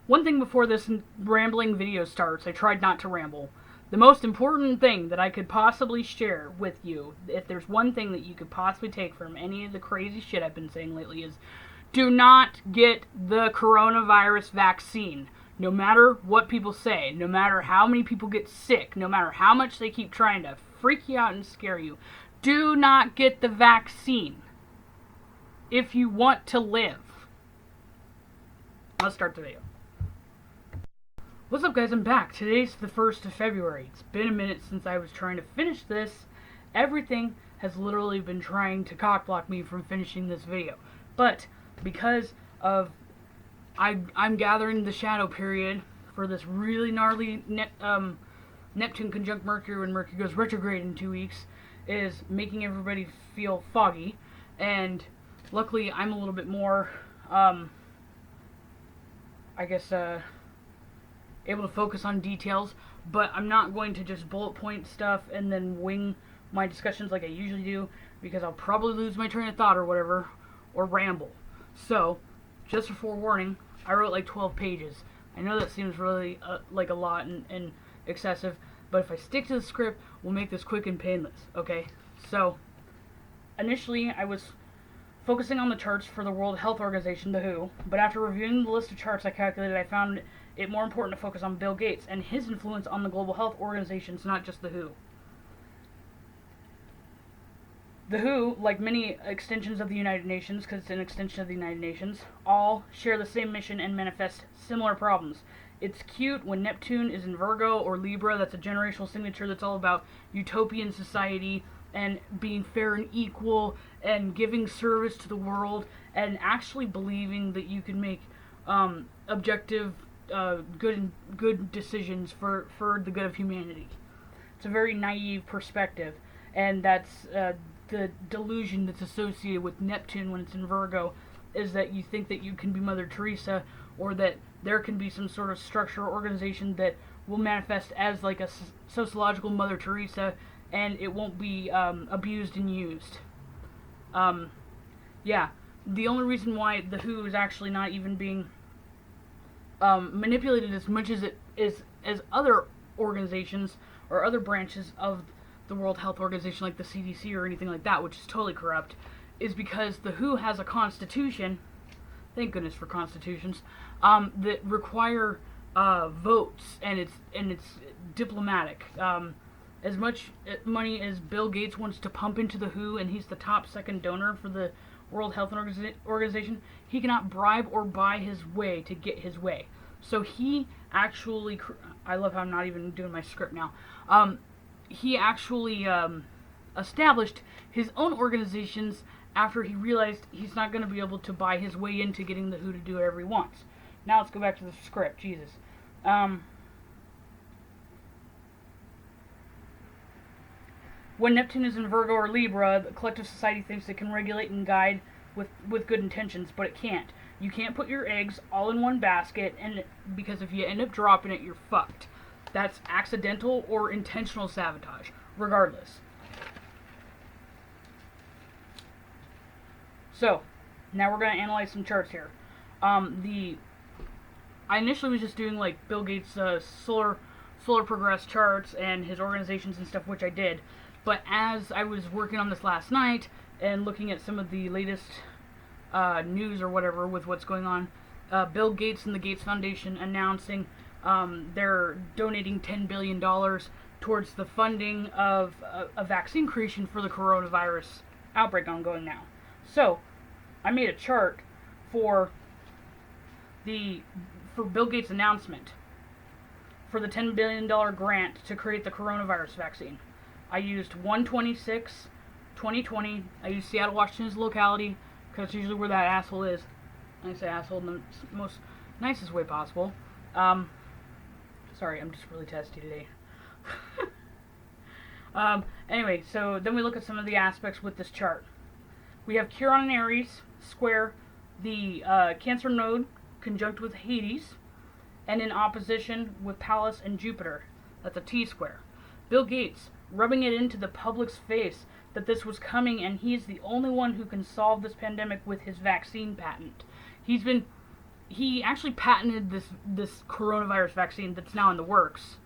One thing before this rambling video starts, I tried not to ramble. The most important thing that I could possibly share with you, if there's one thing that you could possibly take from any of the crazy shit I've been saying lately, is do not get the coronavirus vaccine. No matter what people say, no matter how many people get sick, no matter how much they keep trying to freak you out and scare you, do not get the vaccine if you want to live. Let's start the video. What's up, guys? I'm back. Today's the 1st of February. It's been a minute since I was trying to finish this. Everything has literally been trying to cockblock me from finishing this video. But because of I'm gathering the shadow period for this really gnarly Neptune conjunct Mercury when Mercury goes retrograde in 2 weeks is making everybody feel foggy. And luckily I'm a little bit more, able to focus on details, but I'm not going to just bullet point stuff and then wing my discussions like I usually do, because I'll probably lose my train of thought or whatever, or ramble. So, just a forewarning, I wrote like 12 pages. I know that seems really like a lot and excessive, but if I stick to the script, we'll make this quick and painless, okay? So, initially I was focusing on the charts for the World Health Organization, the WHO, but after reviewing the list of charts I calculated, I found it more important to focus on Bill Gates and his influence on the global health organizations, not just the WHO. The WHO, like many extensions of the United Nations, because it's an extension of the United Nations, all share the same mission and manifest similar problems. It's cute when Neptune is in Virgo or Libra. That's a generational signature that's all about utopian society and being fair and equal and giving service to the world and actually believing that you can make objective, good decisions for the good of humanity. It's a very naive perspective, and that's the delusion that's associated with Neptune when it's in Virgo, is that you think that you can be Mother Teresa, or that there can be some sort of structure or organization that will manifest as like a sociological Mother Teresa, and it won't be abused and used. Yeah, the only reason why the WHO is actually not even being manipulated as much as it is as other organizations or other branches of the World Health Organization, like the CDC or anything like that, which is totally corrupt, is because the WHO has a constitution, thank goodness for constitutions, that require votes, and it's diplomatic. As much money as Bill Gates wants to pump into the WHO, and he's the top second donor for the World Health Organization, he cannot bribe or buy his way to get his way. So he actually, I love how I'm not even doing my script now, he actually established his own organizations after he realized he's not going to be able to buy his way into getting the WHO to do whatever he wants. Now let's go back to the script, Jesus. When Neptune is in Virgo or Libra, the collective society thinks it can regulate and guide with good intentions, but it can't. You can't put your eggs all in one basket, and because if you end up dropping it, you're fucked. That's accidental or intentional sabotage, regardless. So, now we're going to analyze some charts here. I initially was just doing like Bill Gates' solar progress charts and his organizations and stuff, which I did. But as I was working on this last night and looking at some of the latest news or whatever with what's going on, Bill Gates and the Gates Foundation announcing they're donating $10 billion towards the funding of a vaccine creation for the coronavirus outbreak ongoing now. So, I made a chart for Bill Gates' announcement for the $10 billion grant to create the coronavirus vaccine. I used 1/26/2020. I used Seattle, Washington's locality, because it's usually where that asshole is. I say asshole in the most nicest way possible. Sorry, I'm just really testy today. Anyway, so then we look at some of the aspects with this chart. We have Chiron and Aries square the Cancer node conjunct with Hades, and in opposition with Pallas and Jupiter. That's a T-square. Bill Gates rubbing it into the public's face that this was coming, and he's the only one who can solve this pandemic with his vaccine patent. He's been he actually patented this coronavirus vaccine that's now in the works.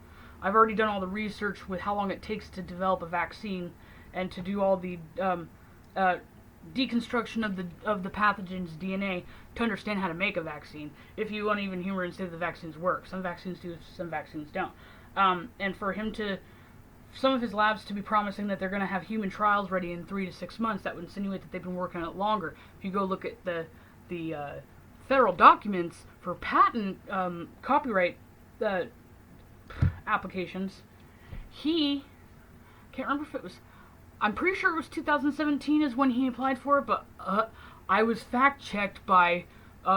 I've already done all the research with how long it takes to develop a vaccine and to do all the deconstruction of the pathogen's DNA to understand how to make a vaccine. If you want to even humor and say the vaccines work, some vaccines do, some vaccines don't. And for him to, some of his labs to be promising that they're going to have human trials ready in 3 to 6 months, that would insinuate that they've been working on it longer. If you go look at the federal documents for patent copyright applications, he can't remember if it was, I'm pretty sure it was 2017 is when he applied for it, but I was fact checked by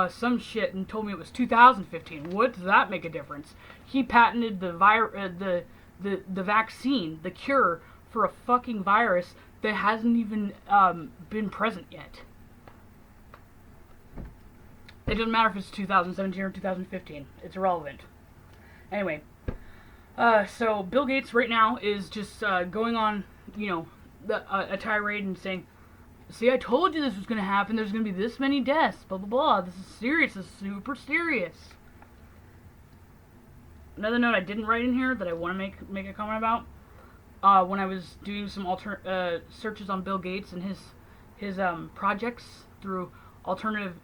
some shit and told me it was 2015. What does that make a difference? He patented the vaccine, the cure for a fucking virus that hasn't even been present yet. It doesn't matter if it's 2017 or 2015. It's irrelevant. Anyway, so Bill Gates right now is just going on, a tirade and saying, see, I told you this was going to happen. There's going to be this many deaths, blah, blah, blah. This is serious. This is super serious. Another note I didn't write in here that I want to make a comment about, when I was doing some searches on Bill Gates and his projects through alternative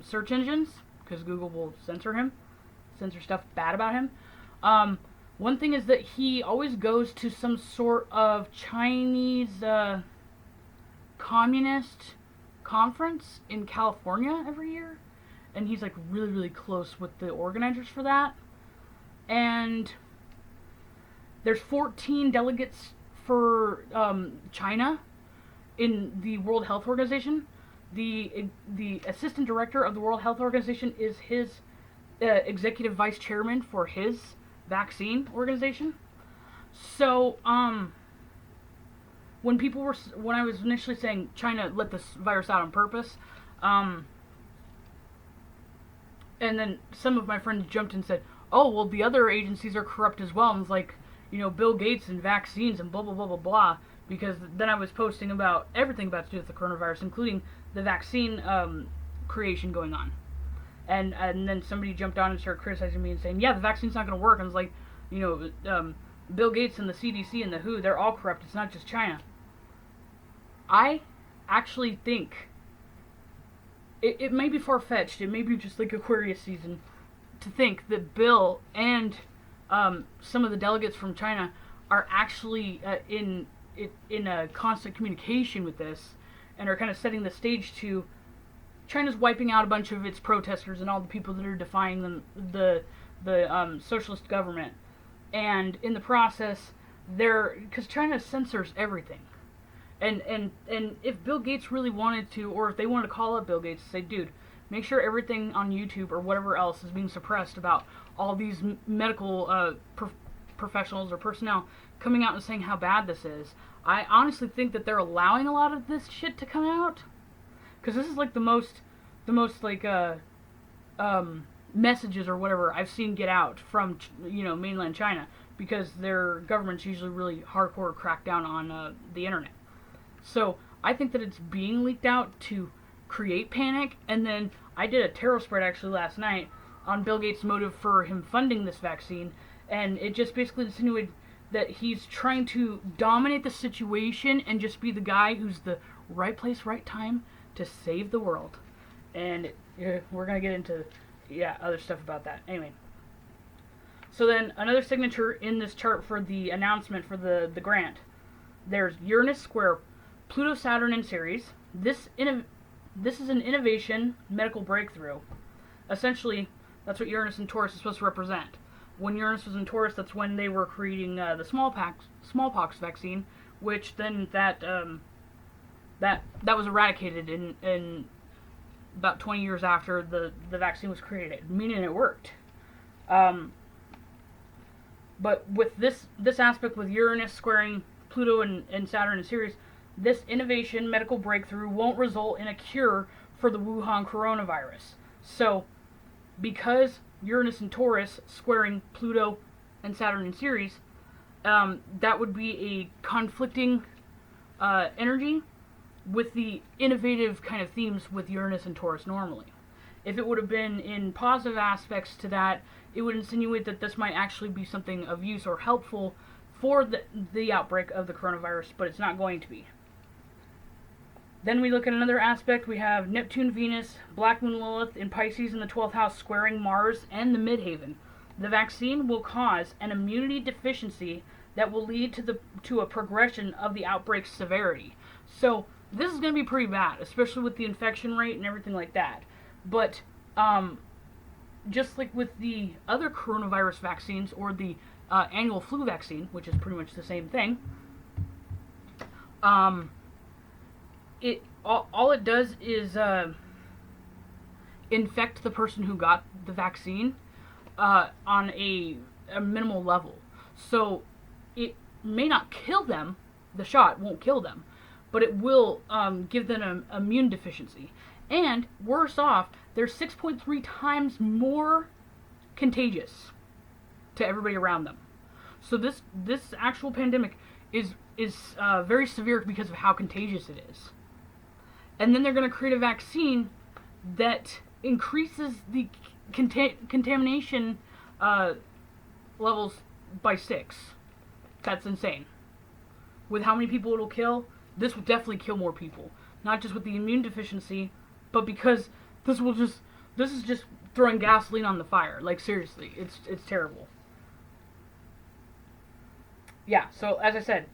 search engines, because Google will censor stuff bad about him. One thing is that he always goes to some sort of Chinese communist conference in California every year, and he's like really, really close with the organizers for that. And there's 14 delegates for China in the World Health Organization. The assistant director of the World Health Organization is his executive vice chairman for his vaccine organization. So when I was initially saying China let this virus out on purpose, and then some of my friends jumped and said, oh, well, the other agencies are corrupt as well. And it's like, Bill Gates and vaccines and blah, blah, blah, blah, blah. Because then I was posting about everything about to do with the coronavirus, including the vaccine creation going on. And then somebody jumped on and started criticizing me and saying, yeah, the vaccine's not going to work. And I was like, Bill Gates and the CDC and the WHO, they're all corrupt. It's not just China. I actually think it may be far-fetched. It may be just like Aquarius season to think that Bill and some of the delegates from China are actually in a constant communication with this and are kind of setting the stage to China's wiping out a bunch of its protesters and all the people that are defying the socialist government. And in the process, because China censors everything. And if Bill Gates really wanted to, or if they wanted to call up Bill Gates and say, dude, make sure everything on YouTube or whatever else is being suppressed about all these medical professionals or personnel coming out and saying how bad this is. I honestly think that they're allowing a lot of this shit to come out. Because this is like the most like messages or whatever I've seen get out from mainland China, because their government's usually really hardcore crackdown on the internet. So I think that it's being leaked out to create panic. And then I did a tarot spread actually last night on Bill Gates' motive for him funding this vaccine, and it just basically insinuated that he's trying to dominate the situation and just be the guy who's the right place, right time to save the world. And we're going to get into other stuff about that. Anyway. So then another signature in this chart for the announcement for the grant. There's Uranus square Pluto, Saturn in Ceres. This is an innovation medical breakthrough. Essentially, that's what Uranus and Taurus is supposed to represent. When Uranus was in Taurus, that's when they were creating the smallpox vaccine, which then that was eradicated in about 20 years after the vaccine was created, meaning it worked. But with this aspect, with Uranus squaring Pluto and Saturn in Ceres, this innovation medical breakthrough won't result in a cure for the Wuhan coronavirus. So, because Uranus and Taurus squaring Pluto and Saturn in Ceres, that would be a conflicting energy with the innovative kind of themes with Uranus and Taurus normally. If it would have been in positive aspects to that, it would insinuate that this might actually be something of use or helpful for the outbreak of the coronavirus, but it's not going to be. Then we look at another aspect. We have Neptune, Venus, Black Moon, Lilith in Pisces in the 12th house squaring Mars and the midheaven. The vaccine will cause an immunity deficiency that will lead to a progression of the outbreak's severity. So this is going to be pretty bad, especially with the infection rate and everything like that. But just like with the other coronavirus vaccines or the annual flu vaccine, which is pretty much the same thing, all it does is infect the person who got the vaccine on a minimal level. So it may not kill them, the shot won't kill them, but it will give them an immune deficiency. And worse off, they're 6.3 times more contagious to everybody around them. So this actual pandemic is very severe because of how contagious it is. And then they're going to create a vaccine that increases the contamination levels by 6. That's insane. With how many people it'll kill, this will definitely kill more people. Not just with the immune deficiency, but because this is just throwing gasoline on the fire. Like, seriously, it's terrible. Yeah, so as I said,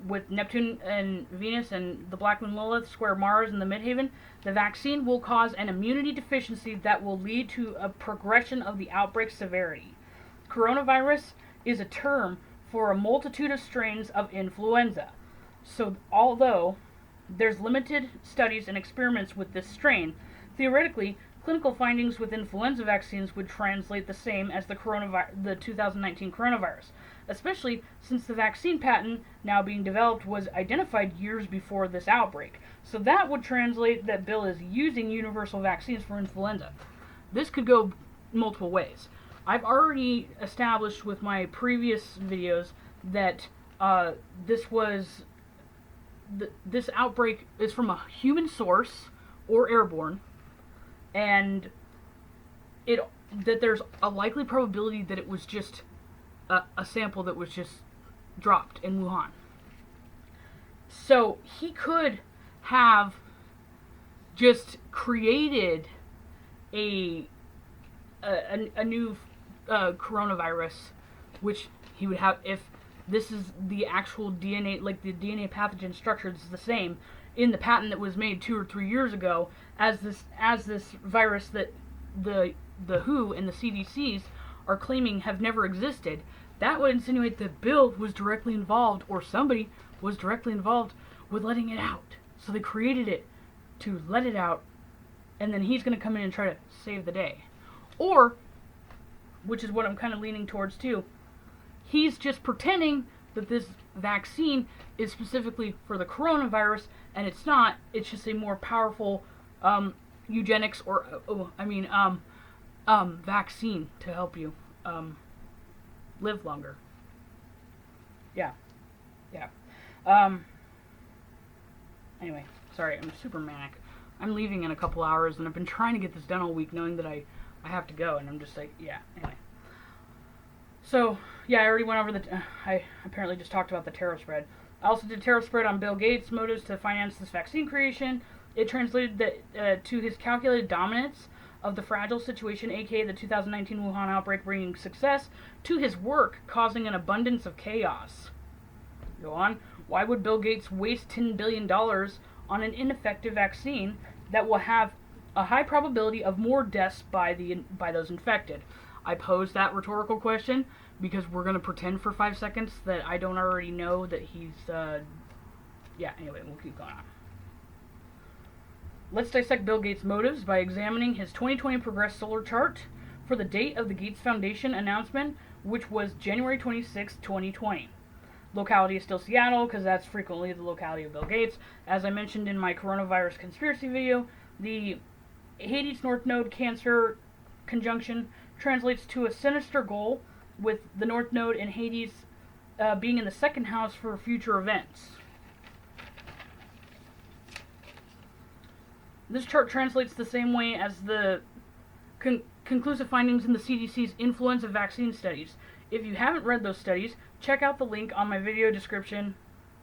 with Neptune and Venus and the Black Moon Lilith square Mars in the midheaven, the vaccine will cause an immunity deficiency that will lead to a progression of the outbreak severity. Coronavirus is a term for a multitude of strains of influenza. So although there's limited studies and experiments with this strain, theoretically, clinical findings with influenza vaccines would translate the same as the 2019 coronavirus, especially since the vaccine patent now being developed was identified years before this outbreak. So that would translate that Bill is using universal vaccines for influenza. This could go multiple ways. I've already established with my previous videos that this outbreak is from a human source or airborne, and that there's a likely probability that it was just a sample that was just dropped in Wuhan. So he could have just created a new coronavirus, which he would have if this is the actual DNA, like the DNA pathogen structure is the same in the patent that was made 2 or 3 years ago as this virus that the WHO and the CDCs are claiming have never existed. That would insinuate that Bill was directly involved, or somebody was directly involved with letting it out. So they created it to let it out, and then he's going to come in and try to save the day. Or, which is what I'm kind of leaning towards too, he's just pretending that this vaccine is specifically for the coronavirus, and it's not. It's just a more powerful eugenics or vaccine to help you live longer. Yeah. Anyway, sorry, I'm super manic. I'm leaving in a couple hours, and I've been trying to get this done all week, knowing that I have to go, and I'm just like, yeah. Anyway. So, yeah, I already went over I apparently just talked about the tarot spread. I also did a tarot spread on Bill Gates' motives to finance this vaccine creation. It translated to his calculated dominance of the fragile situation, aka the 2019 Wuhan outbreak bringing success, to his work causing an abundance of chaos. Go on. Why would Bill Gates waste $10 billion on an ineffective vaccine that will have a high probability of more deaths by those infected? I posed that rhetorical question because we're going to pretend for 5 seconds that I don't already know that he's, anyway, we'll keep going on. Let's dissect Bill Gates' motives by examining his 2020 Progress Solar Chart for the date of the Gates Foundation announcement, which was January 26, 2020. Locality is still Seattle, because that's frequently the locality of Bill Gates. As I mentioned in my coronavirus conspiracy video, the Hades North Node Cancer conjunction translates to a sinister goal, with the North Node in Hades being in the second house for future events. This chart translates the same way as the conclusive findings in the CDC's influenza vaccine studies. If you haven't read those studies, check out the link on my video description.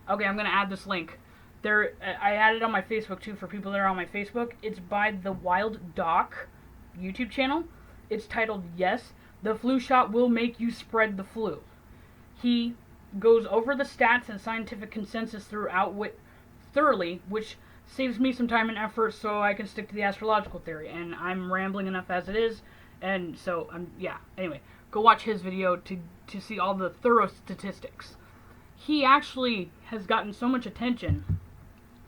Okay, I'm going to add this link. I added it on my Facebook too for people that are on my Facebook. It's by the Wild Doc YouTube channel. It's titled, Yes, the Flu Shot Will Make You Spread the Flu. He goes over the stats and scientific consensus thoroughly, which saves me some time and effort so I can stick to the astrological theory. And I'm rambling enough as it is, and so, anyway, go watch his video to see all the thorough statistics. He actually has gotten so much attention.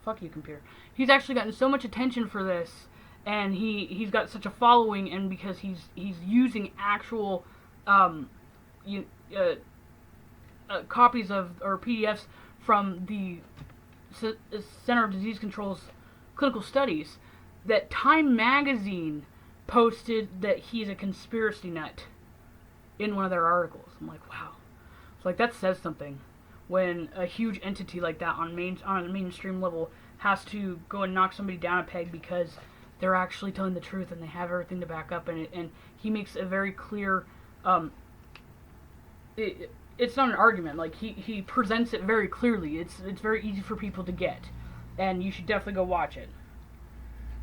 Fuck you, computer. He's actually gotten so much attention for this, and he's got such a following, and because he's using actual copies of, or PDFs from the Center of Disease Control's clinical studies, that Time Magazine posted that he's a conspiracy nut in one of their articles. I'm like, wow. It's like, that says something when a huge entity like that on a mainstream level has to go and knock somebody down a peg because they're actually telling the truth and they have everything to back up in it. And he makes a very clear, it's not an argument. Like, he presents it very clearly. It's very easy for people to get, and you should definitely go watch it.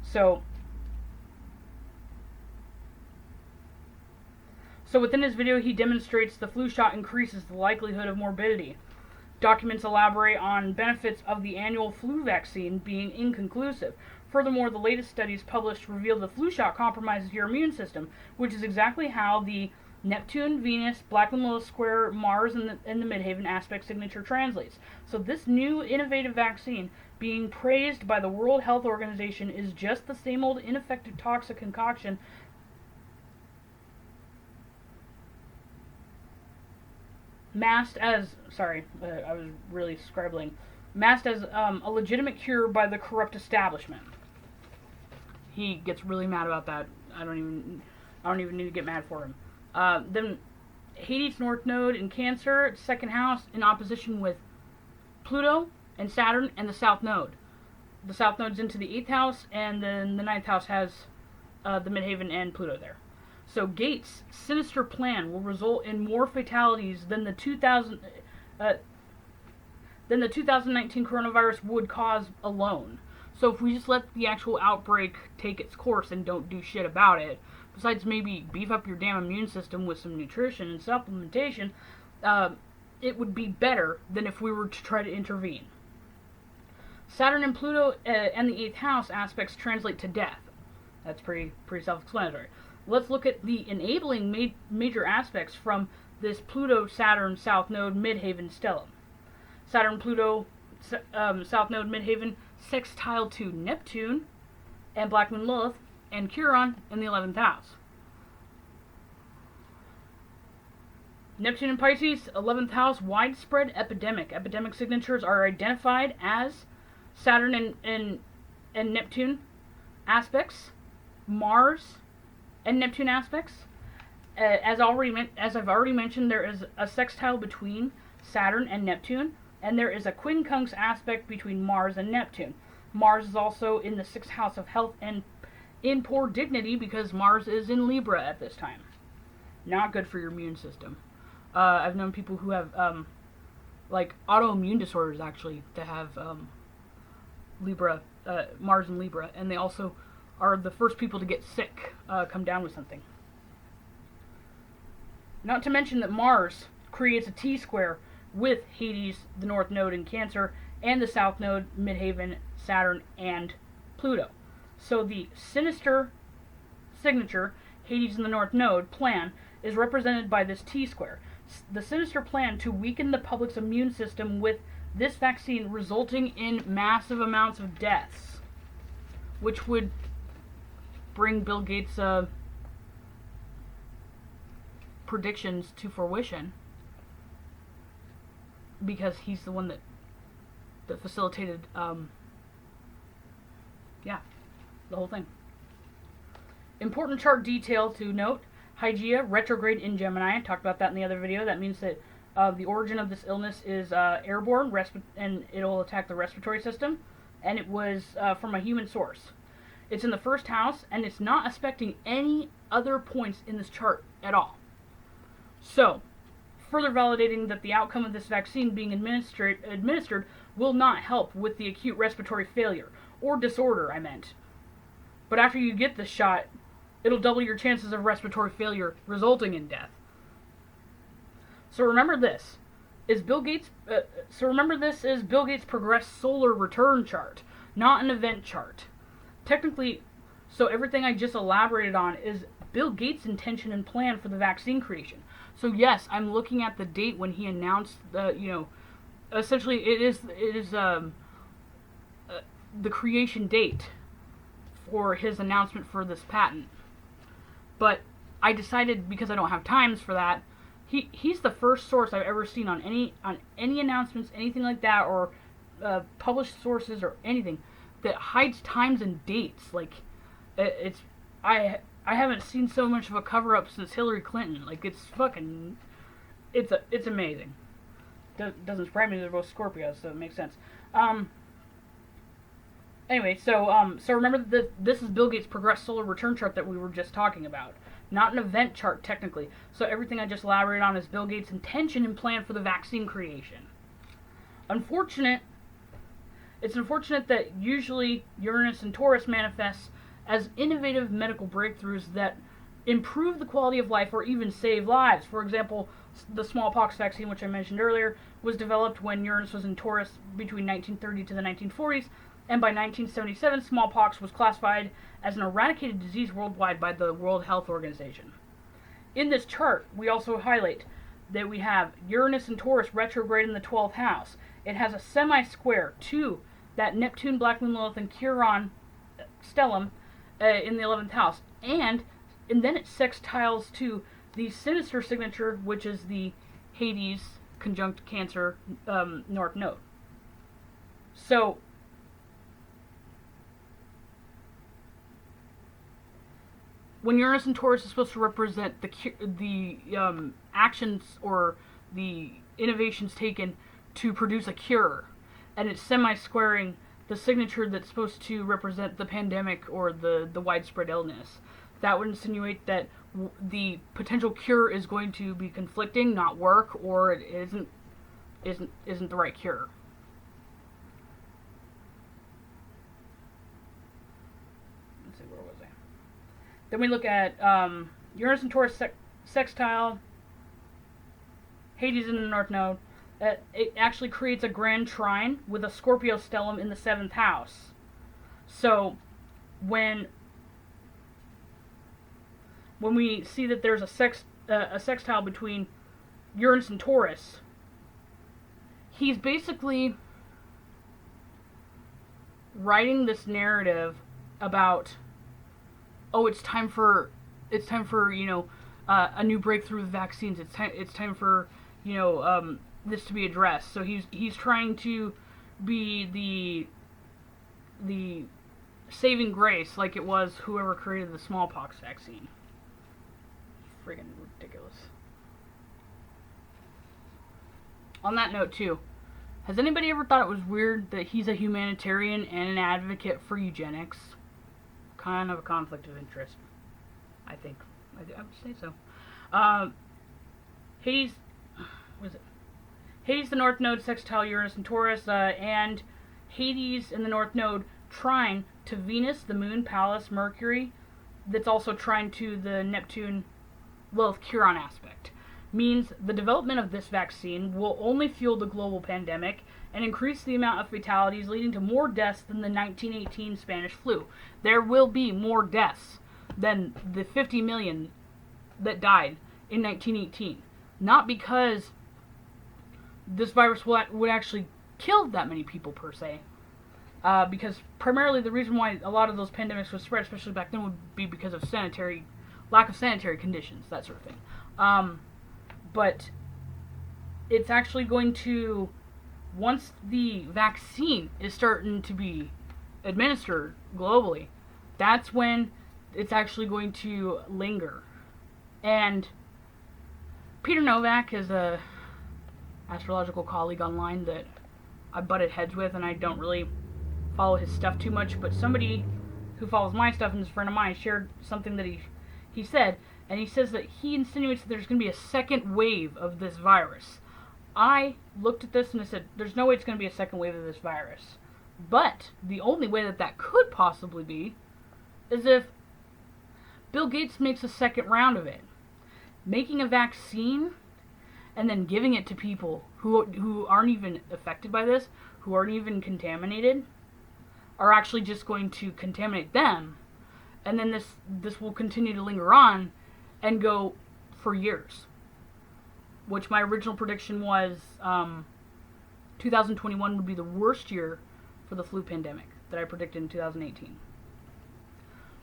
So within his video, he demonstrates the flu shot increases the likelihood of morbidity. Documents elaborate on benefits of the annual flu vaccine being inconclusive. Furthermore, the latest studies published reveal the flu shot compromises your immune system, which is exactly how the Neptune, Venus, Black and Lilith square, Mars, and the Midhaven aspect signature translates. So this new innovative vaccine, being praised by the World Health Organization, is just the same old ineffective toxic concoction masked as, I was really scribbling, masked as a legitimate cure by the corrupt establishment. He gets really mad about that. I don't even need to get mad for him. Then Hades North Node in Cancer, second house, in opposition with Pluto and Saturn and the South Node. The South Node's into the 8th house, and then the 9th house has the Midhaven and Pluto there. So Gates' sinister plan will result in more fatalities than the 2019 coronavirus would cause alone. So if we just let the actual outbreak take its course and don't do shit about it, besides maybe beef up your damn immune system with some nutrition and supplementation, it would be better than if we were to try to intervene. Saturn and Pluto and the 8th house aspects translate to death. That's pretty self-explanatory. Let's look at the enabling major aspects from this Pluto-Saturn South Node Midhaven stellium. Saturn-Pluto South Node Midhaven sextile to Neptune and Black Moon Lilith and Chiron in the 11th house. Neptune and Pisces, 11th house, widespread epidemic. Epidemic signatures are identified as Saturn and Neptune aspects, Mars and Neptune aspects. As I've already mentioned, there is a sextile between Saturn and Neptune, and there is a quincunx aspect between Mars and Neptune. Mars is also in the 6th house of health and in poor dignity because Mars is in Libra at this time. Not good for your immune system. I've known people who have like autoimmune disorders actually to have Libra, Mars in Libra, and they also are the first people to get sick, come down with something. Not to mention that Mars creates a T-square with Hades, the North Node in Cancer, and the South Node, Midhaven, Saturn, and Pluto. So the sinister signature, Hades in the North Node, plan is represented by this T-square. The sinister plan to weaken the public's immune system with this vaccine resulting in massive amounts of deaths, which would bring Bill Gates' predictions to fruition, because he's the one that facilitated the whole thing. Important chart detail to note: Hygeia retrograde in Gemini. I talked about that in the other video. That means that the origin of this illness is airborne, and it'll attack the respiratory system, and it was from a human source. It's in the 1st house, and it's not affecting any other points in this chart at all. So, further validating that the outcome of this vaccine being administered will not help with the acute respiratory failure, or disorder, I meant. But after you get the shot, it'll double your chances of respiratory failure, resulting in death. So remember this is Bill Gates' progressed solar return chart, not an event chart. Technically, so everything I just elaborated on is Bill Gates' intention and plan for the vaccine creation. So yes, I'm looking at the date when he announced the, essentially it is the creation date for his announcement for this patent. But I decided, because I don't have times for that, he's the first source I've ever seen on any announcements, anything like that, or published sources or anything that hides times and dates. Like, I haven't seen so much of a cover up since Hillary Clinton. Like, it's amazing. Doesn't surprise me, they're both Scorpios, so it makes sense. Anyway, so remember that this is Bill Gates' progressed solar return chart that we were just talking about. Not an event chart, technically. So everything I just elaborated on is Bill Gates' intention and plan for the vaccine creation. It's unfortunate that usually Uranus and Taurus manifests as innovative medical breakthroughs that improve the quality of life or even save lives. For example, the smallpox vaccine, which I mentioned earlier, was developed when Uranus was in Taurus between 1930 to the 1940s, and by 1977, smallpox was classified as an eradicated disease worldwide by the World Health Organization. In this chart, we also highlight that we have Uranus and Taurus retrograde in the 12th house. It has a semi-square to that Neptune, Black Moon, Lilith, and Chiron stellium in the 11th house. And then it sextiles to the sinister signature, which is the Hades conjunct Cancer North Node. So, when Uranus and Taurus is supposed to represent the actions or the innovations taken to produce a cure, and it's semi-squaring the signature that's supposed to represent the pandemic or the widespread illness, that would insinuate that the potential cure is going to be conflicting, not work, or it isn't the right cure. Let's see, where was I? Then we look at Uranus and Taurus sextile, Hades in the North Node. It actually creates a grand trine with a Scorpio stellium in the 7th house. So when we see that there's a sextile between Uranus and Taurus, he's basically writing this narrative about, oh, it's time for a new breakthrough with vaccines. It's time for this to be addressed. So he's trying to be the saving grace, like it was whoever created the smallpox vaccine. Friggin' ridiculous. On that note, too, has anybody ever thought it was weird that he's a humanitarian and an advocate for eugenics? Kind of a conflict of interest, I think. I would say so. Hades, what is it? Hades, the North Node, sextile Uranus and Taurus, and Hades in the North Node trine to Venus, the Moon, Pallas, Mercury, that's also trine to the Neptune, Lilith, Chiron aspect. Means the development of this vaccine will only fuel the global pandemic and increase the amount of fatalities, leading to more deaths than the 1918 Spanish flu. There will be more deaths than the 50 million that died in 1918. Not because this virus would actually kill that many people per se, because primarily the reason why a lot of those pandemics would spread, especially back then, would be because of lack of sanitary conditions, that sort of thing. But it's actually going to, once the vaccine is starting to be administered globally, that's when it's actually going to linger. And Peter Novak is a astrological colleague online that I butted heads with, and I don't really follow his stuff too much, but somebody who follows my stuff and is a friend of mine shared something that He said, and he says that he insinuates that there's going to be a second wave of this virus. I looked at this and I said, there's no way it's going to be a second wave of this virus. But the only way that that could possibly be is if Bill Gates makes a second round of it. Making a vaccine and then giving it to people who aren't even affected by this, who aren't even contaminated, are actually just going to contaminate them. And then this will continue to linger on and go for years. Which my original prediction was 2021 would be the worst year for the flu pandemic that I predicted in 2018.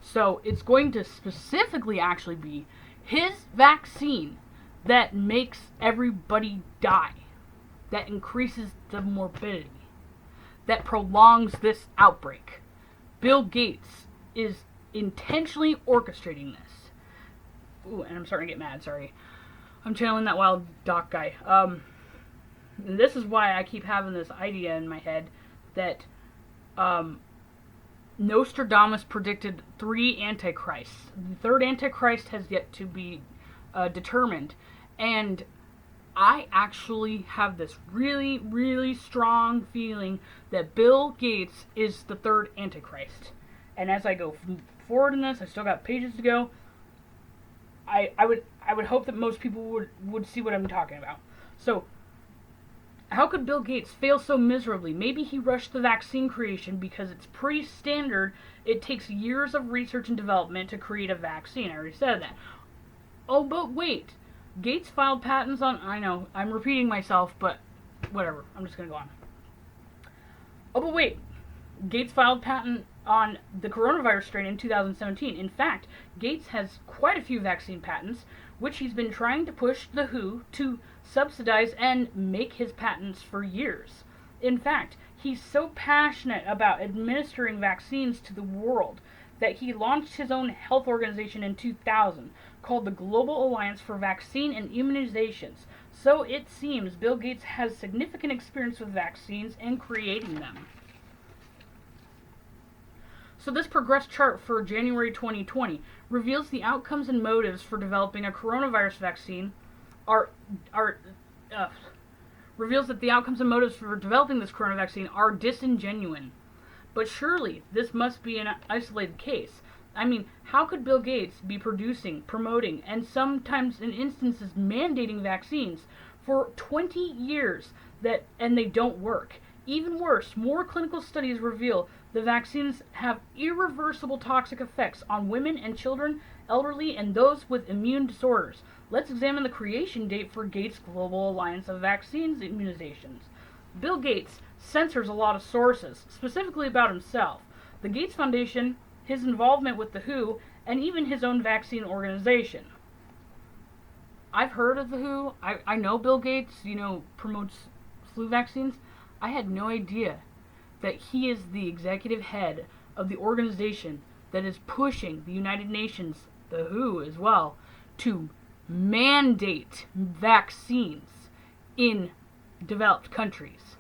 So it's going to specifically actually be his vaccine that makes everybody die, that increases the morbidity, that prolongs this outbreak. Bill Gates is intentionally orchestrating this. Ooh, and I'm starting to get mad, sorry. I'm channeling that wild doc guy. And this is why I keep having this idea in my head that Nostradamus predicted 3 antichrists. The third antichrist has yet to be determined. And I actually have this really, really strong feeling that Bill Gates is the third antichrist. And as I go forward in this, I still got pages to go. I would hope that most people would see what I'm talking about. So, how could Bill Gates fail so miserably? Maybe he rushed the vaccine creation because it's pretty standard. It takes years of research and development to create a vaccine. I already said that. Oh, but wait. Gates filed patents on... I know, I'm repeating myself, but whatever. I'm just going to go on. Oh, but wait. Gates filed patent on the coronavirus strain in 2017. In fact, Gates has quite a few vaccine patents, which he's been trying to push the WHO to subsidize and make his patents for years. In fact, he's so passionate about administering vaccines to the world that he launched his own health organization in 2000 called the Global Alliance for Vaccines and Immunizations. So it seems Bill Gates has significant experience with vaccines and creating them. So this progress chart for January 2020 reveals the outcomes and motives for developing a coronavirus vaccine reveals that the outcomes and motives for developing this corona vaccine are disingenuous. But surely this must be an isolated case. I mean, how could Bill Gates be producing, promoting, and sometimes in instances mandating vaccines for 20 years and they don't work? Even worse, more clinical studies reveal the vaccines have irreversible toxic effects on women and children, elderly, and those with immune disorders. Let's examine the creation date for Gates' Global Alliance of Vaccines and Immunizations. Bill Gates censors a lot of sources, specifically about himself. The Gates Foundation, his involvement with the WHO, and even his own vaccine organization. I've heard of the WHO. I know Bill Gates, promotes flu vaccines. I had no idea that he is the executive head of the organization that is pushing the United Nations, the WHO as well, to mandate vaccines in developed countries.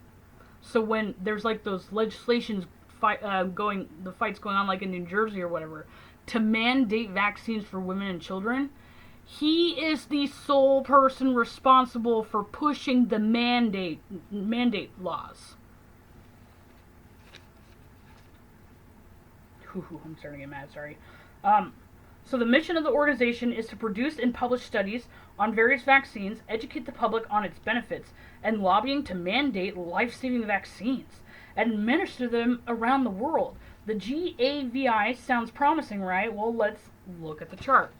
So when there's like those legislations the fights going on like in New Jersey or whatever, to mandate vaccines for women and children, he is the sole person responsible for pushing the mandate laws. I'm starting to get mad, sorry. So the mission of the organization is to produce and publish studies on various vaccines, educate the public on its benefits, and lobbying to mandate life-saving vaccines, and administer them around the world. The GAVI sounds promising, right? Well, let's look at the chart.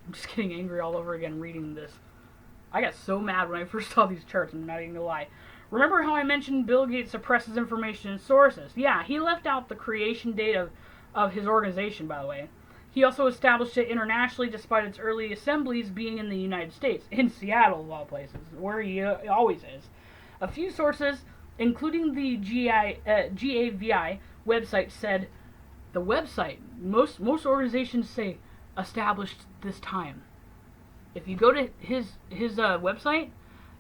I'm just getting angry all over again reading this. I got so mad when I first saw these charts, I'm not even gonna lie. Remember how I mentioned Bill Gates suppresses information and sources? Yeah, he left out the creation date of his organization, by the way. He also established it internationally despite its early assemblies being in the United States, in Seattle of all places, where he always is. A few sources, including the GAVI website, said the website, most organizations say established this time. If you go to his website,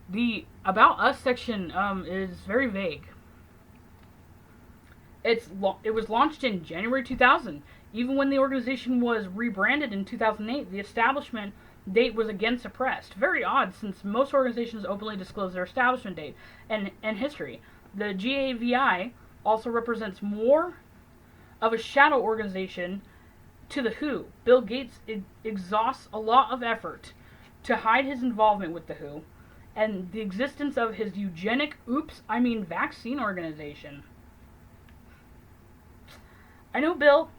the About Us section is very vague. It was launched in January 2000. Even when the organization was rebranded in 2008, the establishment date was again suppressed. Very odd, since most organizations openly disclose their establishment date and history. The GAVI also represents more of a shadow organization to the WHO. Bill Gates exhausts a lot of effort to hide his involvement with the WHO and the existence of his vaccine organization. I know Bill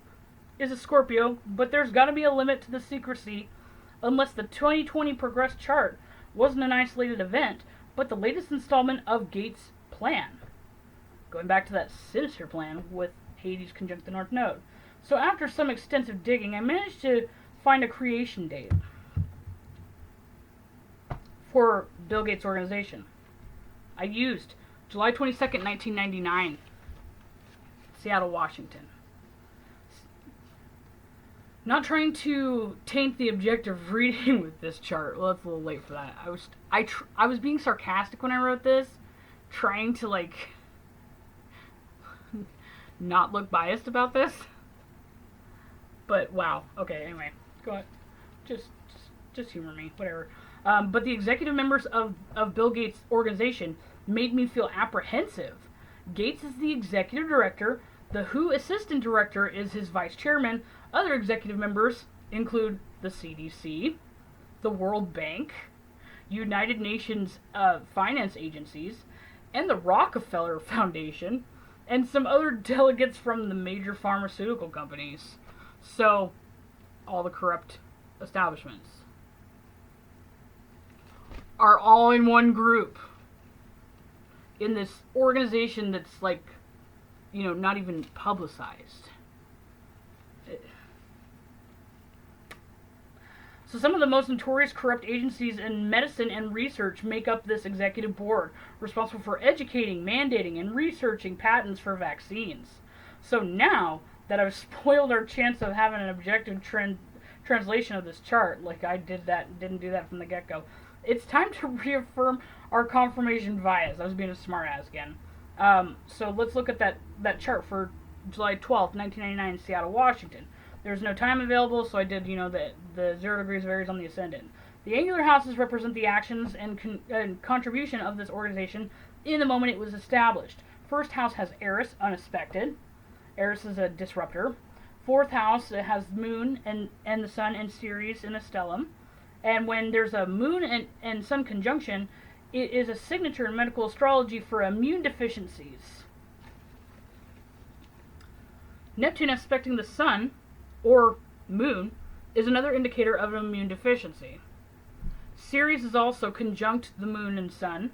is a Scorpio, but there's got to be a limit to the secrecy, unless the 2020 Progress chart wasn't an isolated event, but the latest installment of Gates' plan. Going back to that sinister plan with Hades conjunct the North Node. So after some extensive digging, I managed to find a creation date for Bill Gates' organization. I used July 22nd, 1999, Seattle, Washington. Not trying to taint the objective reading with this chart. Well, it's a little late for that. I was being sarcastic when I wrote this, trying to not look biased about this. But wow. Okay. Anyway, go ahead. Just humor me. Whatever. But the executive members of Bill Gates' organization made me feel apprehensive. Gates is the executive director. The WHO assistant director is his vice chairman. Other executive members include the CDC, the World Bank, United Nations finance agencies, and the Rockefeller Foundation, and some other delegates from the major pharmaceutical companies. So, all the corrupt establishments are all in one group in this organization that's not even publicized. So some of the most notorious corrupt agencies in medicine and research make up this executive board, responsible for educating, mandating, and researching patents for vaccines. So now that I've spoiled our chance of having an objective translation of this chart, like I didn't do that from the get-go, it's time to reaffirm our confirmation bias. I was being a smartass again. So let's look at that chart for July 12th, 1999, Seattle, Washington. There's no time available, so I did, the 0 degrees varies on the ascendant. The angular houses represent the actions and contribution of this organization in the moment it was established. First house has Eris, unexpected. Eris is a disruptor. Fourth house has Moon and the Sun and Ceres in a stellium. And when there's a Moon and Sun conjunction, it is a signature in medical astrology for immune deficiencies. Neptune aspecting the Sun or Moon is another indicator of an immune deficiency. Ceres is also conjunct the Moon and Sun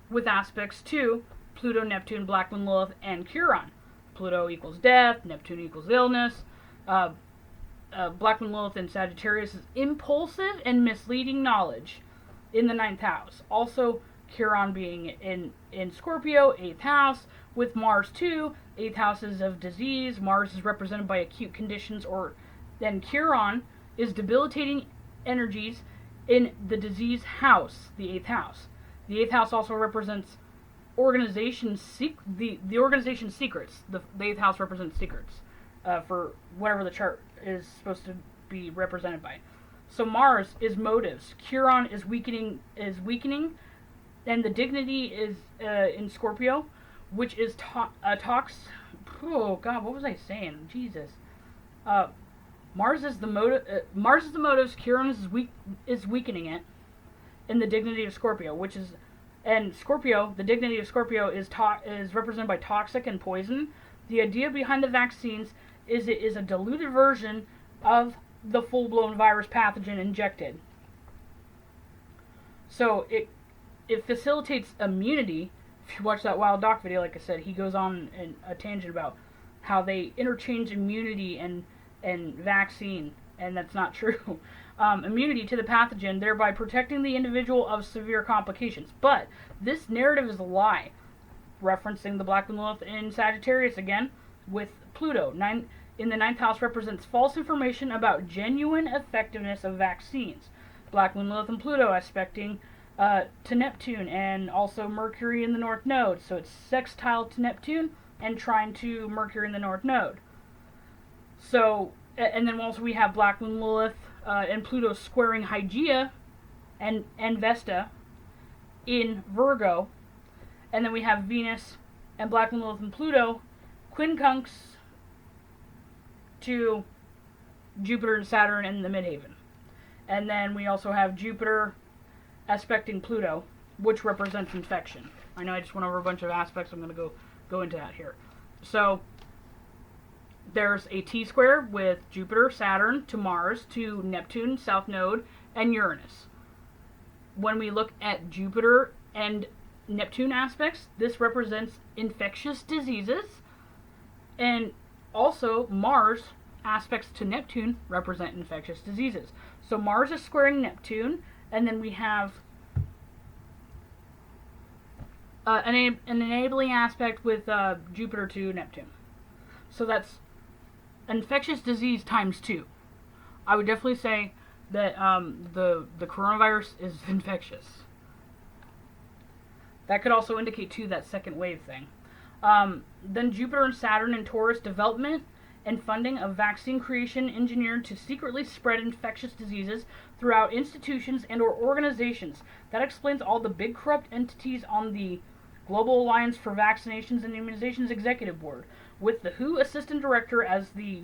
with aspects to Pluto, Neptune, Black Moon, Lilith, and Chiron. Pluto equals death, Neptune equals illness. Black Moon, Lilith in Sagittarius is impulsive and misleading knowledge in the 9th house. Also, Chiron being in Scorpio, 8th house, with Mars too. 8th house is of disease. Mars is represented by acute conditions, then Chiron is debilitating energies in the disease house, the 8th house. The 8th house also represents the organization's secrets. The 8th house represents secrets for whatever the chart is supposed to be represented by. So Mars is motives. Chiron is weakening, and the dignity is in Scorpio, which is oh God, what was I saying? Jesus. Mars is the motives. Chiron is weakening it, in the dignity of Scorpio, and Scorpio, the dignity of Scorpio is represented by toxic and poison. The idea behind the vaccines is it is a diluted version of the full-blown virus pathogen injected. So it facilitates immunity. If you watch that Wild Doc video, like I said, he goes on in a tangent about how they interchange immunity and vaccine, and that's not true. Immunity to the pathogen, thereby protecting the individual of severe complications. But this narrative is a lie. Referencing the Black Moon Lilith in Sagittarius again, with Pluto. In the 9th house represents false information about genuine effectiveness of vaccines. Black Moon Lilith and Pluto aspecting to Neptune, and also Mercury in the North Node. So it's sextile to Neptune and trine to Mercury in the North Node. So And then also we have Black Moon Lilith and Pluto squaring Hygeia and Vesta in Virgo. And then we have Venus and Black Moon Lilith and Pluto quincunx to Jupiter and Saturn in the midheaven. And then we also have Jupiter aspecting Pluto, which represents infection. I know I just went over a bunch of aspects. I'm going to go into that here. So there's a T-square with Jupiter, Saturn, to Mars, to Neptune, South Node, and Uranus. When we look at Jupiter and Neptune aspects, this represents infectious diseases, and also Mars aspects to Neptune represent infectious diseases. So Mars is squaring Neptune, and then we have an enabling aspect with Jupiter to Neptune. So that's infectious disease times 2. I would definitely say that the coronavirus is infectious. That could also indicate too that second wave thing. Then Jupiter and Saturn in Taurus, development and funding of vaccine creation engineered to secretly spread infectious diseases throughout institutions and or organizations. That explains all the big corrupt entities on the Global Alliance for Vaccinations and Immunizations Executive Board, with the WHO Assistant Director as the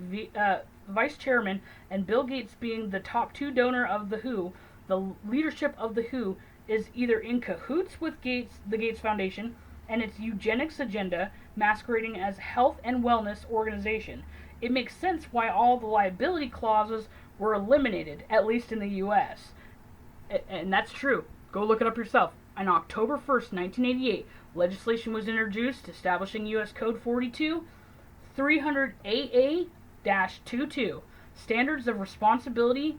Vice Chairman and Bill Gates being the top 2 donor of the WHO. The leadership of the WHO is either in cahoots with the Gates Foundation and its eugenics agenda masquerading as health and wellness organization. It makes sense why all the liability clauses were eliminated, at least in the U.S. And that's true. Go look it up yourself. On October 1st, 1988, legislation was introduced establishing U.S. Code 42, 300AA-22, Standards of Responsibility,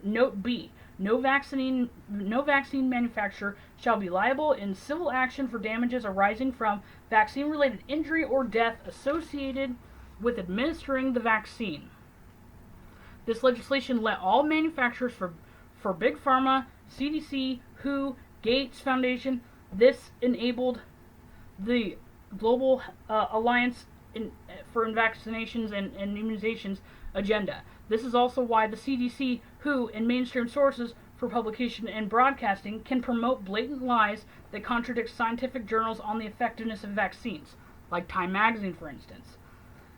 Note B. No vaccine manufacturer shall be liable in civil action for damages arising from vaccine-related injury or death associated with administering the vaccine. This legislation let all manufacturers for Big Pharma, CDC, WHO, Gates Foundation. This enabled the Global Alliance for Vaccinations and Immunizations agenda. This is also why the CDC, WHO, and mainstream sources for publication and broadcasting can promote blatant lies that contradict scientific journals on the effectiveness of vaccines, like Time magazine, for instance.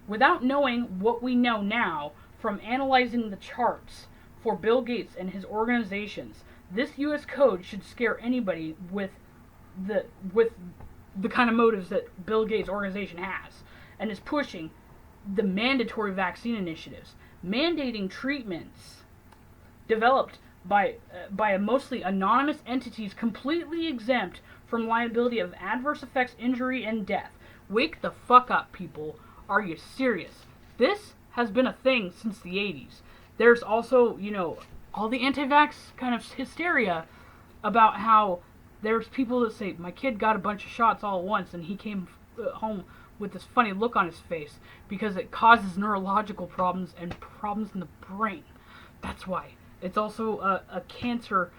Without knowing what we know now from analyzing the charts for Bill Gates and his organizations, this U.S. code should scare anybody with the kind of motives that Bill Gates' organization has, and is pushing the mandatory vaccine initiatives, mandating treatments developed by mostly anonymous entities completely exempt from liability of adverse effects, injury, and death. Wake the fuck up, people. Are you serious? This has been a thing since the 80s. There's also, all the anti-vax kind of hysteria about how there's people that say, my kid got a bunch of shots all at once and he came home with this funny look on his face because it causes neurological problems and problems in the brain. That's why. It's also a cancer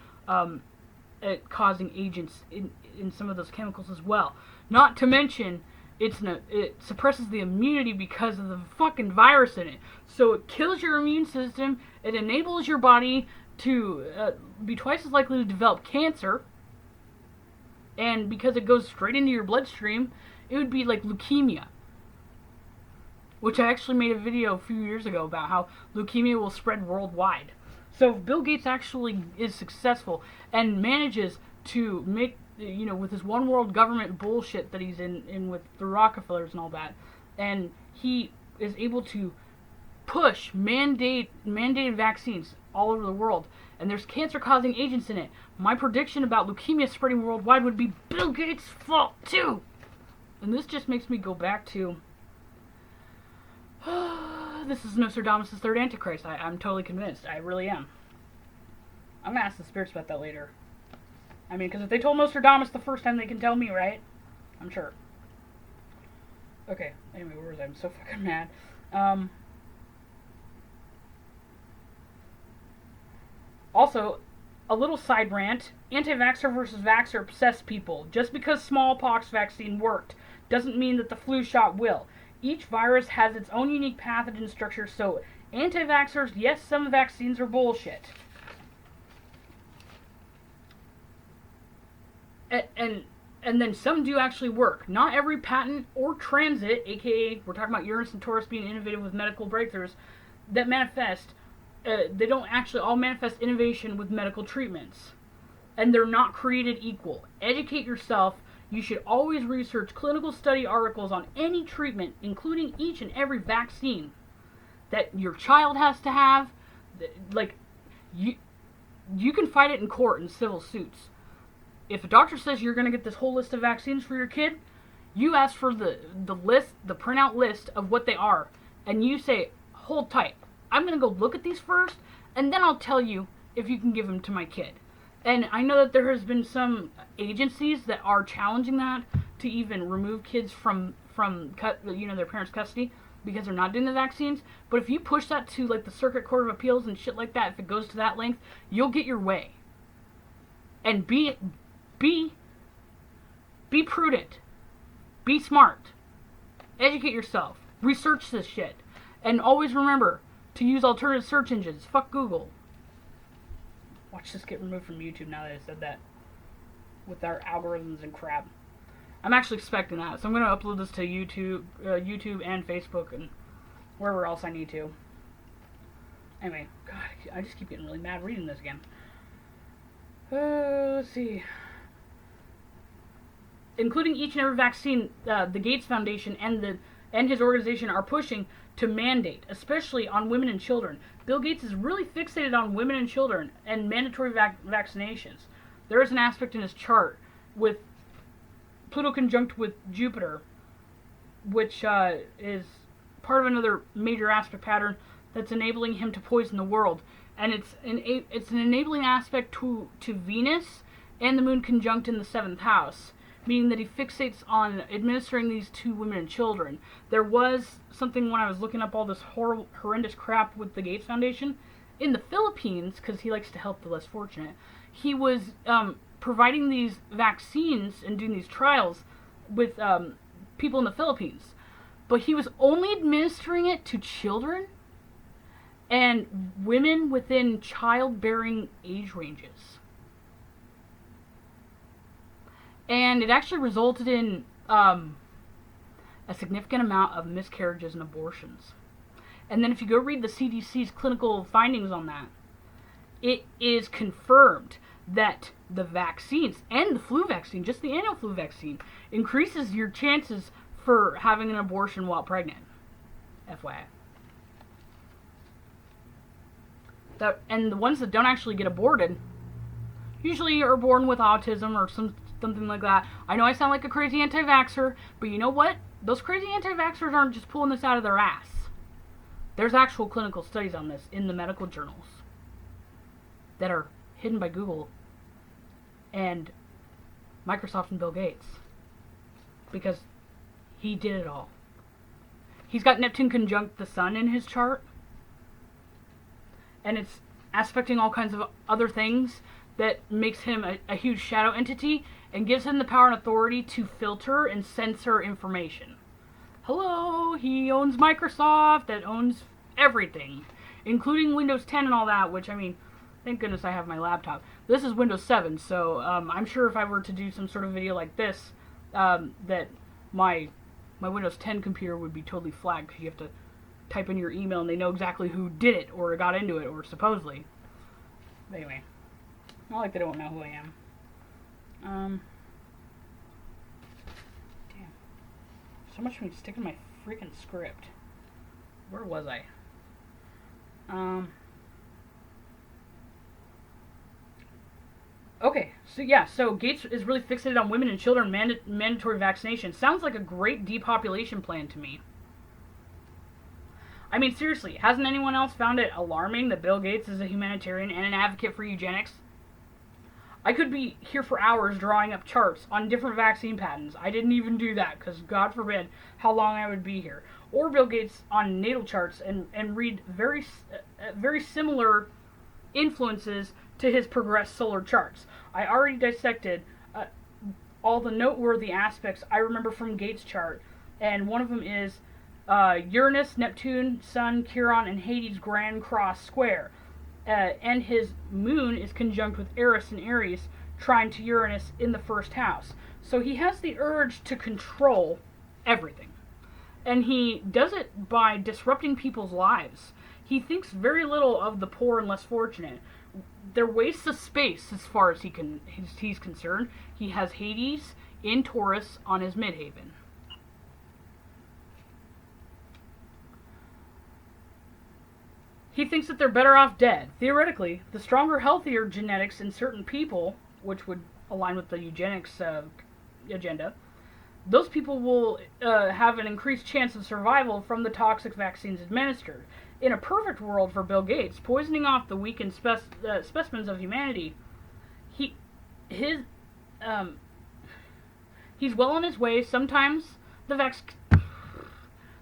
causing agents in some of those chemicals as well. Not to mention, it suppresses the immunity because of the fucking virus in it. So it kills your immune system. It enables your body to be twice as likely to develop cancer. And because it goes straight into your bloodstream, it would be like leukemia. Which I actually made a video a few years ago about how leukemia will spread worldwide. So if Bill Gates actually is successful and manages to make, with his one world government bullshit that he's in with the Rockefellers and all that, and he is able to push mandated vaccines all over the world, and there's cancer-causing agents in it, my prediction about leukemia spreading worldwide would be Bill Gates' fault too. And this just makes me go back to this is Nostradamus' third Antichrist. I'm totally convinced. I really am. I'm going to ask the spirits about that later. I mean, because if they told Nostradamus the first time, they can tell me, right? I'm sure. Okay, anyway, where was I? I'm so fucking mad. Also, a little side rant. Anti-vaxxer versus vaxxer obsessed people. Just because smallpox vaccine worked doesn't mean that the flu shot will. Each virus has its own unique pathogen structure, so Anti-vaxxers, yes, some vaccines are bullshit. And then some do actually work. Not every patent or transit, aka we're talking about Uranus and Taurus being innovative with medical breakthroughs, that manifest, they don't actually all manifest innovation with medical treatments. And they're not created equal. Educate yourself. You should always research clinical study articles on any treatment, including each and every vaccine that your child has to have. Like, you can fight it in court in civil suits. If a doctor says you're going to get this whole list of vaccines for your kid, you ask for the list, the printout list of what they are, and you say, hold tight. I'm going to go look at these first, and then I'll tell you if you can give them to my kid. And I know that there has been some agencies that are challenging that to even remove kids from their parents' custody because they're not doing the vaccines. But if you push that to like the Circuit Court of Appeals and shit like that, if it goes to that length, you'll get your way. And be prudent. Be smart. Educate yourself. Research this shit. And always remember to use alternative search engines. Fuck Google. Watch this get removed from YouTube now that I said that. With our algorithms and crap. I'm actually expecting that. So I'm going to upload this to YouTube and Facebook and wherever else I need to. Anyway, God, I just keep getting really mad reading this again. Let's see. Including each and every vaccine, the Gates Foundation and his organization are pushing to mandate, especially on women and children. Bill Gates is really fixated on women and children and mandatory vaccinations. There is an aspect in his chart with Pluto conjunct with Jupiter, which is part of another major aspect pattern that's enabling him to poison the world. And it's an enabling aspect to Venus and the Moon conjunct in the 7th house, meaning that he fixates on administering these to women and children. There was something when I was looking up all this horrendous crap with the Gates Foundation in the Philippines, because he likes to help the less fortunate. He was providing these vaccines and doing these trials with people in the Philippines, but he was only administering it to children and women within childbearing age ranges. And it actually resulted in a significant amount of miscarriages and abortions. And then if you go read the CDC's clinical findings on that, it is confirmed that the vaccines and the flu vaccine, just the annual flu vaccine, increases your chances for having an abortion while pregnant. FYI. And the ones that don't actually get aborted usually are born with autism or something like that. I know I sound like a crazy anti-vaxxer, but you know what? Those crazy anti-vaxxers aren't just pulling this out of their ass. There's actual clinical studies on this in the medical journals that are hidden by Google and Microsoft and Bill Gates, because he did it all. He's got Neptune conjunct the Sun in his chart, and it's aspecting all kinds of other things that makes him a huge shadow entity and gives him the power and authority to filter and censor information. Hello, he owns Microsoft, that owns everything, including Windows 10 and all that, which, I mean, thank goodness I have my laptop. This is Windows 7, so I'm sure if I were to do some sort of video like this, that my Windows 10 computer would be totally flagged, because you have to type in your email and they know exactly who did it or got into it, or supposedly. But anyway, not like they don't know who I am. Damn. So much for me sticking my freaking script. Where was I? Okay, so Gates is really fixated on women and children mandatory vaccination. Sounds like a great depopulation plan to me. I mean, seriously, hasn't anyone else found it alarming that Bill Gates is a humanitarian and an advocate for eugenics? I could be here for hours drawing up charts on different vaccine patents. I didn't even do that, because God forbid how long I would be here. Or Bill Gates on natal charts and read very similar influences to his progressed solar charts. I already dissected all the noteworthy aspects I remember from Gates' chart, and one of them is Uranus, Neptune, Sun, Chiron, and Hades' Grand Cross square. And his moon is conjunct with Eris and Aries, trine to Uranus in the first house. So he has the urge to control everything. And he does it by disrupting people's lives. He thinks very little of the poor and less fortunate. They're wastes of space as far as he's concerned. He has Hades in Taurus on his midhaven. He thinks that they're better off dead. Theoretically, the stronger, healthier genetics in certain people, which would align with the eugenics agenda, those people will have an increased chance of survival from the toxic vaccines administered. In a perfect world for Bill Gates, poisoning off the weakened specimens of humanity, he's well on his way. Sometimes the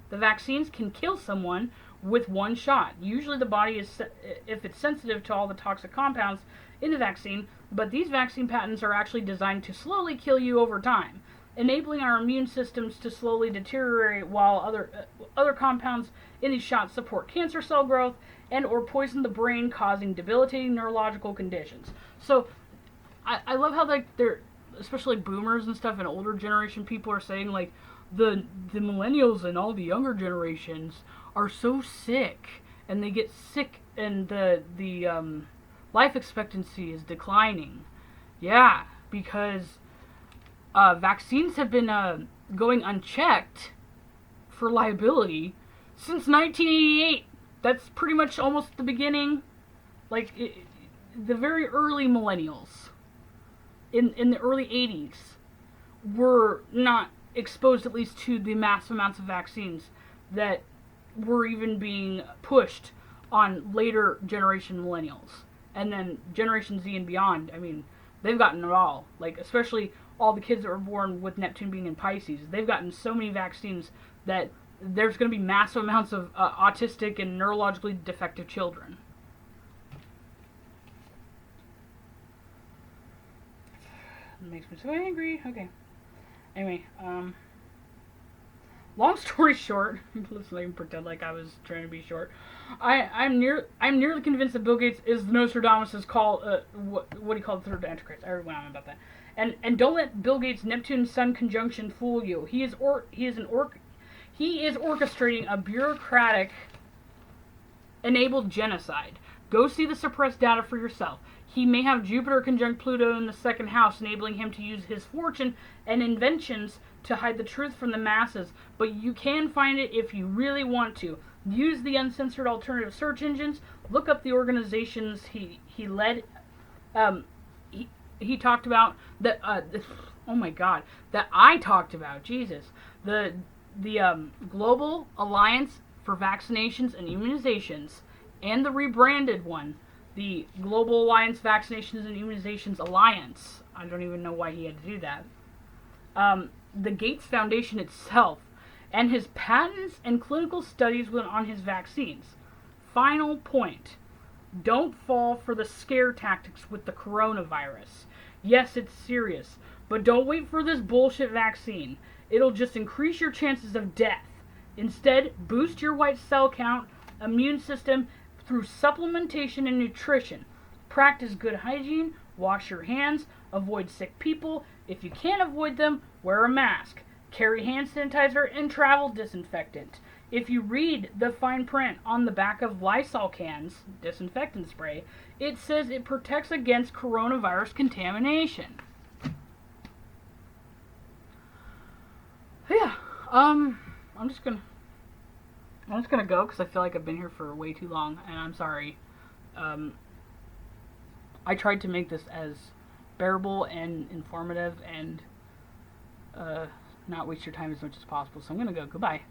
vaccines can kill someone with one shot. Usually the body is, if it's sensitive to all the toxic compounds in the vaccine, but these vaccine patents are actually designed to slowly kill you over time, enabling our immune systems to slowly deteriorate, while other compounds in these shots support cancer cell growth and or poison the brain, causing debilitating neurological conditions. So I love how they're especially like boomers and stuff and older generation people are saying like the millennials and all the younger generations are so sick and they get sick and the life expectancy is declining. Yeah, because vaccines have been going unchecked for liability since 1988. That's pretty much almost the beginning, the very early millennials in the early 80s were not exposed at least to the massive amounts of vaccines that were even being pushed on later generation millennials. And then Generation Z and beyond, I mean, they've gotten it all. Like, especially all the kids that were born with Neptune being in Pisces. They've gotten so many vaccines that there's going to be massive amounts of autistic and neurologically defective children. It makes me so angry. Okay. Anyway, long story short, let's not even pretend like I was trying to be short. I'm nearly convinced that Bill Gates is Nostradamus' what he called the third Antichrist. I already went on about that. And don't let Bill Gates' Neptune Sun conjunction fool you. He is orchestrating a bureaucratic enabled genocide. Go see the suppressed data for yourself. He may have Jupiter conjunct Pluto in the second house, enabling him to use his fortune and inventions to hide the truth from the masses, but you can find it if you really want to. Use the uncensored alternative search engines. Look up the organizations he led. He talked about that. Oh my God, that I talked about. Jesus, the Global Alliance for Vaccinations and Immunizations, and the rebranded one, the Global Alliance Vaccinations and Immunizations Alliance. I don't even know why he had to do that. The Gates Foundation itself, and his patents and clinical studies on his vaccines. Final point. Don't fall for the scare tactics with the coronavirus. Yes, it's serious, but don't wait for this bullshit vaccine. It'll just increase your chances of death. Instead, boost your white cell count, immune system through supplementation and nutrition. Practice good hygiene, wash your hands, avoid sick people. If you can't avoid them, wear a mask. Carry hand sanitizer and travel disinfectant. If you read the fine print on the back of Lysol cans, disinfectant spray, it says it protects against coronavirus contamination. Yeah, I'm just gonna go because I feel like I've been here for way too long, and I'm sorry. I tried to make this as bearable and informative and not waste your time as much as possible, so I'm gonna go. Goodbye.